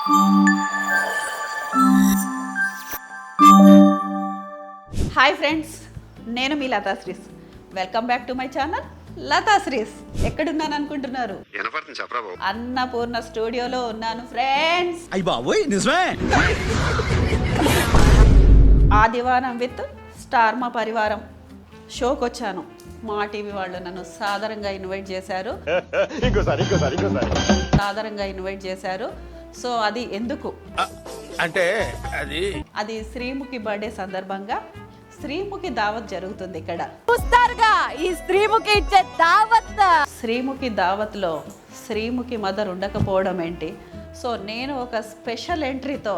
Hi friends, నేను మీ Lathasrees. Welcome back to my channel Lathasrees. ఎక్కడున్నాను అనుకుంటున్నారు? అన్నపూర్ణ స్టూడియోలో ఉన్నాను ఫ్రెండ్స్. ఆదివారం విత్ స్టార్ మా పరివారం షోకి వచ్చాను. మా టీవీ వాళ్ళు నన్ను సాదరంగా ఇన్వైట్ చేశారు. సో అది ఎందుకు అంటే అది శ్రీముఖి బర్త్డే సందర్భంగా శ్రీముఖి దావత్ జరుగుతుంది ఇక్కడ. చూస్తారుగా ఈ శ్రీముఖి ఇచ్చే దావత్. శ్రీముఖి దావత్లో శ్రీముఖి మదర్ ఉండకపోవడం ఏంటి? సో నేను ఒక స్పెషల్ ఎంట్రీతో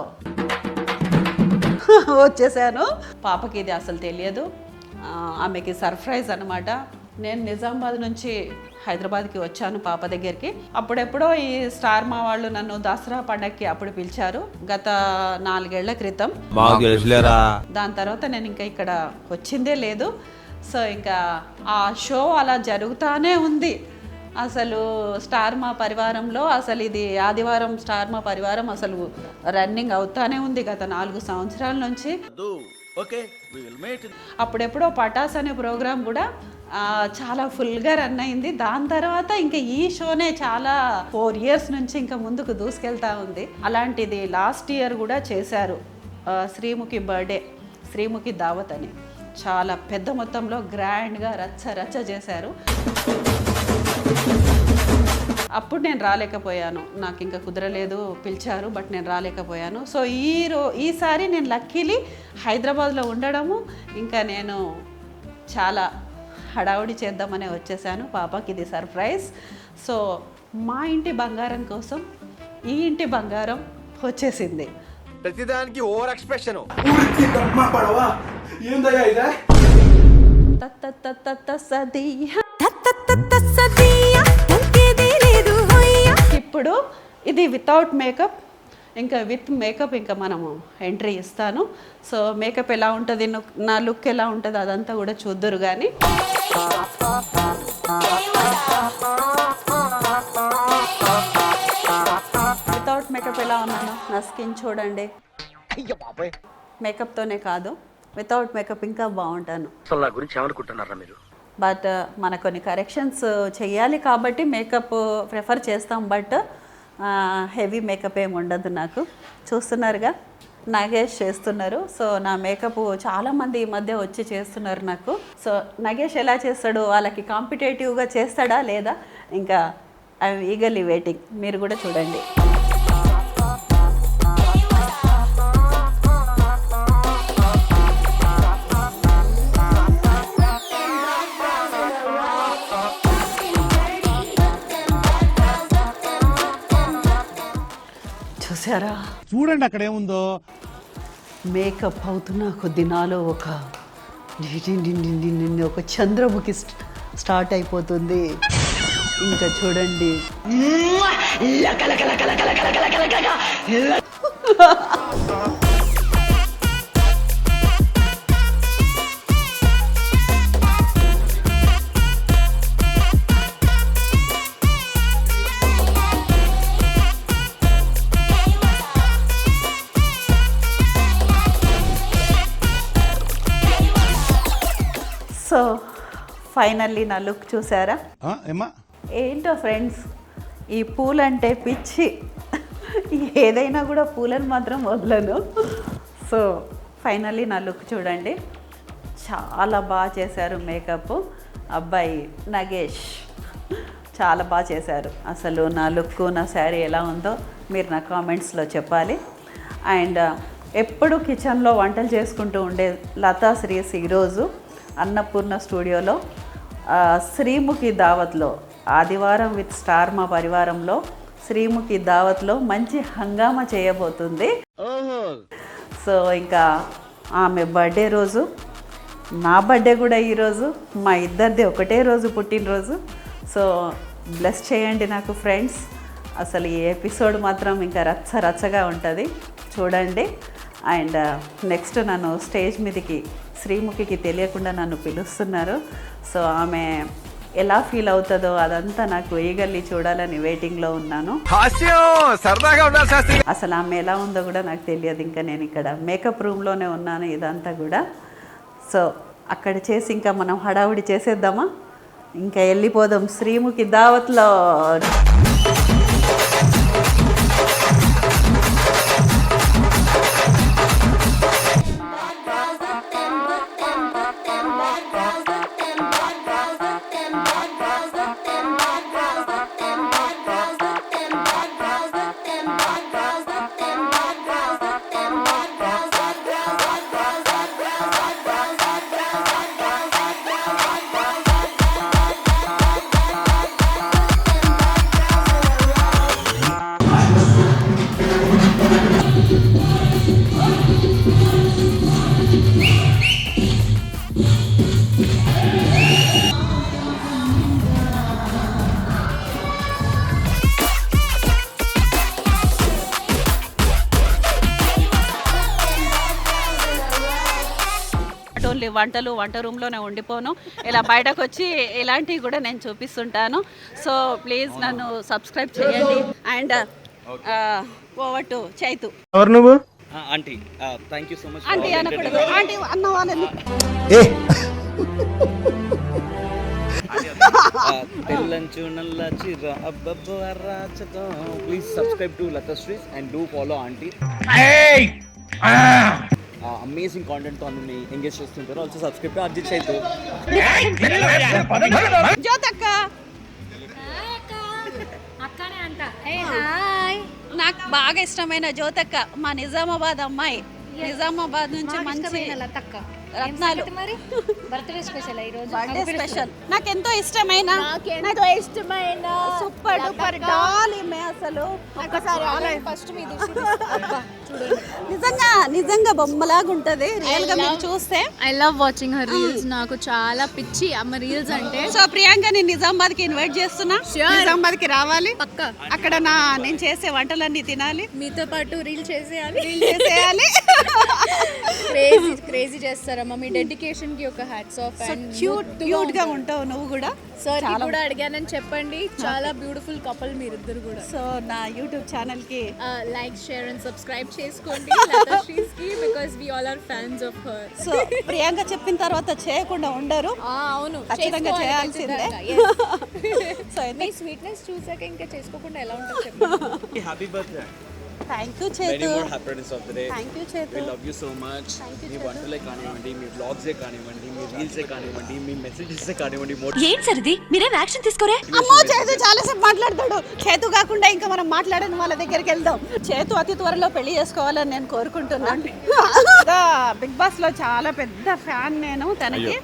వచ్చేసాను. పాపకి ఇది అసలు తెలియదు, ఆమెకి సర్ప్రైజ్ అనమాట. నేను నిజామాబాద్ నుంచి హైదరాబాద్కి వచ్చాను పాప దగ్గరికి. అప్పుడెప్పుడో ఈ స్టార్ మా వాళ్ళు నన్ను దసరా పండగకి అప్పుడు పిలిచారు, గత 4 ఏళ్ల క్రితం. దాని తర్వాత నేను ఇంకా ఇక్కడ వచ్చిందే లేదు. సో ఇంకా ఆ షో అలా జరుగుతానే ఉంది. అసలు స్టార్ మా పరివారంలో అసలు ఇది ఆదివారం స్టార్ మా పరివారం అసలు రన్నింగ్ అవుతానే ఉంది గత 4 సంవత్సరాల నుంచి. అప్పుడెప్పుడో పటాస్ అనే ప్రోగ్రాం కూడా చాలా ఫుల్గా రన్ అయింది. దాని తర్వాత ఇంకా ఈ షోనే చాలా 4 ఇయర్స్ నుంచి ఇంకా ముందుకు దూసుకెళ్తా ఉంది. అలాంటిది లాస్ట్ ఇయర్ కూడా చేశారు, శ్రీముఖి బర్త్డే, శ్రీముఖి దావత్ అని చాలా పెద్ద మొత్తంలో గ్రాండ్గా రచ్చ చేశారు. అప్పుడు నేను రాలేకపోయాను, నాకు ఇంకా కుదరలేదు, పిలిచారు బట్ నేను రాలేకపోయాను. సో ఈసారి నేను లక్కీలీ హైదరాబాద్లో ఉండడము, ఇంకా నేను చాలా హడావుడి చేద్దామని వచ్చేసాను. పాపకి ఇది సర్ప్రైజ్. సో మా ఇంటి బంగారం కోసం ఈ ఇంటి బంగారం వచ్చేసింది. ప్రతిదానికి ఓవర్ ఎక్స్ప్రెషన్. ఇప్పుడు ఇది వితౌట్ మేకప్, ఇంకా విత్ మేకప్ ఇంకా మనము ఎంట్రీ ఇస్తాను. సో మేకప్ ఎలా ఉంటుంది, నా లుక్ ఎలా ఉంటుంది అదంతా కూడా చూద్దరు. కానీ వితౌట్ మేకప్ ఎలా ఉన్నాను, నా స్కిన్ చూడండి. మేకప్తోనే కాదు, వితౌట్ మేకప్ ఇంకా బాగుంటాను. బట్ మన కొన్ని కరెక్షన్స్ చెయ్యాలి కాబట్టి మేకప్ ప్రిఫర్ చేస్తాం. బట్ హెవీ మేకప్ ఏమి ఉండదు నాకు. చూస్తున్నారుగా నగేష్ చేస్తున్నారు. సో నా మేకప్ చాలామంది ఈ మధ్య వచ్చి చేస్తున్నారు నాకు. సో నగేష్ ఎలా చేస్తాడు, వాళ్ళకి కాంపిటేటివ్గా చేస్తాడా లేదా, ఇంకా ఐఎమ్ ఈగర్లీ వెయిటింగ్. మీరు కూడా చూడండి. చూసారా, చూడండి అక్కడ ఏముందో. మేకప్ అవుతున్న కొద్ది నాలో ఒక చంద్రముఖి స్టార్ట్ అయిపోతుంది. ఇంకా చూడండి, సో ఫైనల్లీ నా లుక్ చూసారా? ఏంటో ఫ్రెండ్స్, ఈ పూలంటే పిచ్చి, ఏదైనా కూడా పూలను మాత్రం వదలను. సో ఫైనల్లీ నా లుక్ చూడండి, చాలా బాగా చేశారు మేకప్. అబ్బాయి నగేష్ చాలా బాగా చేశారు. అసలు నా లుక్, నా శారీ ఎలా ఉందో మీరు నా కామెంట్స్లో చెప్పాలి. అండ్ ఎప్పుడు కిచెన్లో వంటలు చేసుకుంటూ ఉండే లతాశ్రీస్ ఈరోజు అన్నపూర్ణ స్టూడియోలో శ్రీముఖి దావత్లో ఆదివారం విత్ స్టార్ మా పరివారంలో శ్రీముఖి దావత్లో మంచి హంగామా చేయబోతుంది. సో ఇంకా ఆమె బర్త్డే రోజు, నా బర్త్డే కూడా ఈరోజు, మా ఇద్దరిది ఒకటే రోజు పుట్టినరోజు. సో బ్లెస్ చేయండి నాకు ఫ్రెండ్స్. అసలు ఈ ఎపిసోడ్ మాత్రం ఇంకా రచ్చగా ఉంటుంది, చూడండి. అండ్ నెక్స్ట్ నన్ను స్టేజ్ మీదకి శ్రీముఖికి తెలియకుండా నన్ను పిలుస్తున్నారు. సో ఆమె ఎలా ఫీల్ అవుతుందో అదంతా నాకు ఈగర్లీ చూడాలని వెయిటింగ్లో ఉన్నాను. హాస్యం సరదాగా ఉండాలి శాస్త్రి. అసలు ఆమె ఎలా ఉందో కూడా నాకు తెలియదు. ఇంకా నేను ఇక్కడ మేకప్ రూమ్లోనే ఉన్నాను ఇదంతా కూడా. సో అక్కడ చేసి ఇంకా మనం హడావుడి చేసేద్దామా? ఇంకా వెళ్ళిపోదాం శ్రీముఖి దావత్లో. ఓన్లీ వంట రూమ్లోనే ఉండిపోను. ఇలా బయటకు వచ్చి ఇలాంటివి కూడా నేను చూపిస్తుంటాను. సో ప్లీజ్ నన్ను సబ్స్క్రైబ్ చేయండి. And over to Chaitu. ఎవరు నువ్వు? Aunty thank you so much. Aunty అనకూడదు, ఆంటీ అన్నవాళ్ళని. తెల్లంచు నల్ల చిర అబ్బబ్బో అరాచకం. Please subscribe to Lathasrees and do follow aunty. Amazing content తో అన్ని ఎంగేజ్ చేస్తుంటారు. Also subscribe to Arjit Chaitu. జ్యోతక్క నాకు బాగా ఇష్టమైన జ్యోతక్క మా నిజామాబాద్ అమ్మాయి. నిజామాబాద్ నుంచి మంచి రత్నాలు. మరి బర్త్డే స్పెషల్ ఈ రోజు. బర్త్డే స్పెషల్ నాకు ఎంతో ఇష్టమైన సూపర్ డూపర్ డాల్ ఈమె. అసలు ఒక్కసారి ఫస్ట్ మీ నిజంగా నిజంగా బొమ్మలాగా ఉంటది రియల్ గా మీరు చూస్తే. I love watching her reels. నాకు చాలా పిచ్చి అమ్మ రీల్స్ అంటే. సో ప్రియాంక నేను నిజామాబాద్ కి ఇన్వైట్ చేస్తున్నా. నిజామాబాద్ కి రావాలి పక్కా. అక్కడ నేను చేసే వంటలన్నీ తినాలి, మీతో పాటు రీల్ చేసేయాలి. క్రేజీ చేస్తారమ్మా. మీ డెడికేషన్ కి ఒక హ్యాట్స్ ఆఫ్. అండ్ క్యూట్ గా ఉంటావు నువ్వు కూడా. సార్ కూడా అడిగానని చెప్పండి. చాలా బ్యూటిఫుల్ కపుల్ మీరిద్దరు కూడా. సో నా యూట్యూబ్ ఛానల్ కి లైక్ షేర్ అండ్ సబ్స్క్రైబ్ చేసుకోండి లతాశ్రీస్ కి, because we all are fans of her. So Priyanka చెప్పిన తర్వాత చేయకుండా ఉండరు. అవును, ఖచ్చితంగా చేయాల్సిందే. సో మీ స్వీట్నెస్ చూసాక ఇంకా చేసుకోకుండా ఎలా ఉంటుంది చెప్పండి. Happy birthday. Thank you many Chetu. More happiness of the day. Thank you Chetu. We love you so much. మీ వంటలే కానివ్వండి, మీ వ్లాగ్సే కానివ్వండి, మీ రీల్సే కానివ్వండి, మీ మెసేజెసే కానివ్వండి. ఏం సరిది మీరేం యాక్షన్ తీసుకోరే? అమ్మో చేతు చాలాసేపు మాట్లాడతాడు. చేతు కాకుండా ఇంకా మనం మాట్లాడని వాళ్ళ దగ్గరికి వెళ్దాం. చేతు అతి త్వరలో పెళ్లి చేసుకోవాలని నేను కోరుకుంటున్నాను. బిగ్ బాస్ లో చాలా పెద్ద ఫ్యాన్ నేను తనకి.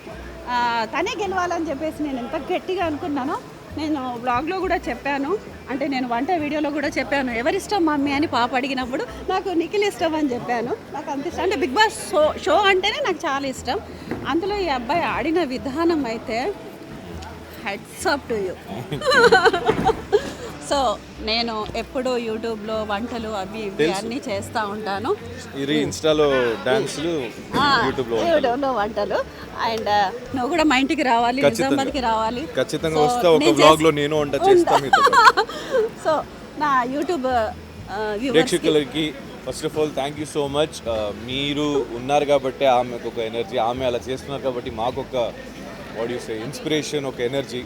తనే గెలవాలని చెప్పేసి నేను ఎంత గట్టిగా అనుకున్నాను. నేను బ్లాగ్లో కూడా చెప్పాను, అంటే నేను వంట వీడియోలో కూడా చెప్పాను, ఎవరిష్టం మమ్మీ అని పాప అడిగినప్పుడు నాకు నిఖిల్ ఇష్టం అని చెప్పాను. నాకు అంత ఇష్టం. అంటే బిగ్ బాస్ షో అంటేనే నాకు చాలా ఇష్టం. అందులో ఈ అబ్బాయి ఆడిన విధానం అయితే heads up to you. So నేను ఎప్పుడూ యూట్యూబ్లో వంటలు అవి ఇవి అన్నీ చేస్తూ ఉంటాను. ఇన్స్టాలో డాన్స్లు, యూట్యూబ్లో వంటలు. అండ్ నువ్వు కూడా మా ఇంటికి రావాలి, నిజామాబాద్కి రావాలి. ఖచ్చితంగా వస్తా. ఒక వ్లాగ్ లో నేను వంట చేస్తాను. సో నా యూట్యూబ్ ప్రేక్షకులకి first of all thank you so much. మీరు ఉన్నారు కాబట్టి ఆమెకు ఒక ఎనర్జీ, ఆమె అలా చేస్తున్నారు కాబట్టి మాకు ఒక వాట్ యూ సే ఇన్స్పిరేషన్, ఒక ఎనర్జీ.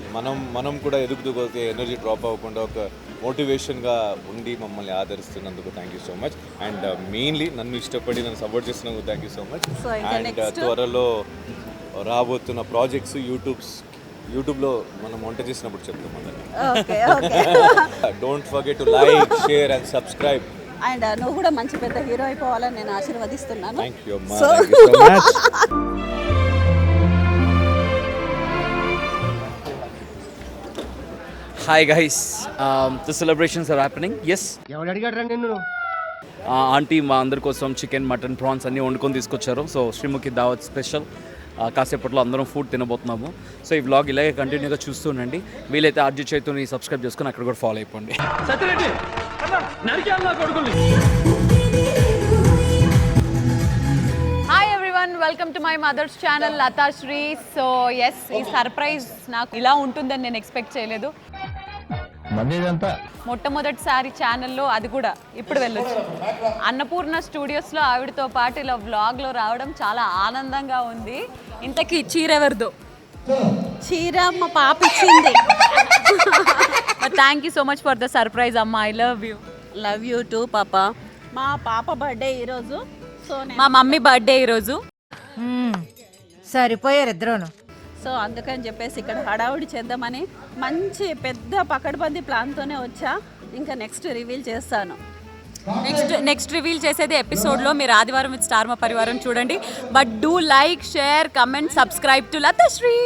మనం కూడా ఎదుగుతూపోతే ఎనర్జీ డ్రాప్ అవ్వకుండా ఒక మోటివేషన్గా ఉండి మమ్మల్ని ఆదరిస్తున్నందుకు thank you so much. And mainly నన్ను ఇష్టపడి నన్ను సపోర్ట్ చేసినందుకు thank you so much. And త్వరలో రాబోతున్న ప్రాజెక్ట్స్ యూట్యూబ్లో మనం వంట చేసినప్పుడు చెప్తాం అందరినీ. Don't forget to like, share and subscribe. And నువ్వు కూడా మంచి పెద్ద హీరో అయిపోవాలని నేను ఆశీర్వదిస్తున్నాను. థ్యాంక్ యూ అమ్మా. Thank you so much. Hi guys, the celebrations are happening. Yes. Aunty మా అందరి కోసం చికెన్, మటన్, ప్రాన్స్ అన్నీ వండుకొని తీసుకొచ్చారు. సో శ్రీముఖి దావత్ స్పెషల్. కాసేపట్లో అందరం ఫుడ్ తినబోతున్నాము. సో ఈ వ్లాగ్ ఇలాగే కంటిన్యూగా చూస్తూ ఉండండి. వీలైతే అర్జిత్ చైతుని సబ్స్క్రైబ్ చేసుకొని అక్కడ కూడా ఫాలో అయిపోండి. Hi everyone, everyone, welcome to my mother's channel Latashree. So yes, ఈ సర్ప్రైజ్ నాకు ఇలా ఉంటుందని నేను ఎక్స్పెక్ట్ చేయలేదు. మొట్టమొదటిసారి ఛానల్లో, అది కూడా ఇప్పుడు వెళ్ళొచ్చు. అన్నపూర్ణ స్టూడియోస్లో ఆవిడతో పాటు ఇలా వ్లాగ్లో రావడం చాలా ఆనందంగా ఉంది. ఇంతకీ చీరెవరిదో? చీర మా పాప ఇచ్చింది. Thank you so much for the surprise అమ్మ. I love you. Love you too పాప. మా పాప బర్త్డే ఈరోజు. సో మా మమ్మీ బర్త్డే ఈరోజు. సరిపోయారు ఇద్దరును. సో అందుకని చెప్పేసి ఇక్కడ హడావుడి చేద్దామని మంచి పెద్ద పకడ్బందీ ప్లాన్తోనే వచ్చా. ఇంకా నెక్స్ట్ రివీల్ చేస్తాను. నెక్స్ట్ రివీల్ చేసేది ఎపిసోడ్లో. మీరు ఆదివారం విత్ స్టార్ మా పరివారం చూడండి. But do like, share, comment, subscribe to Lathasri.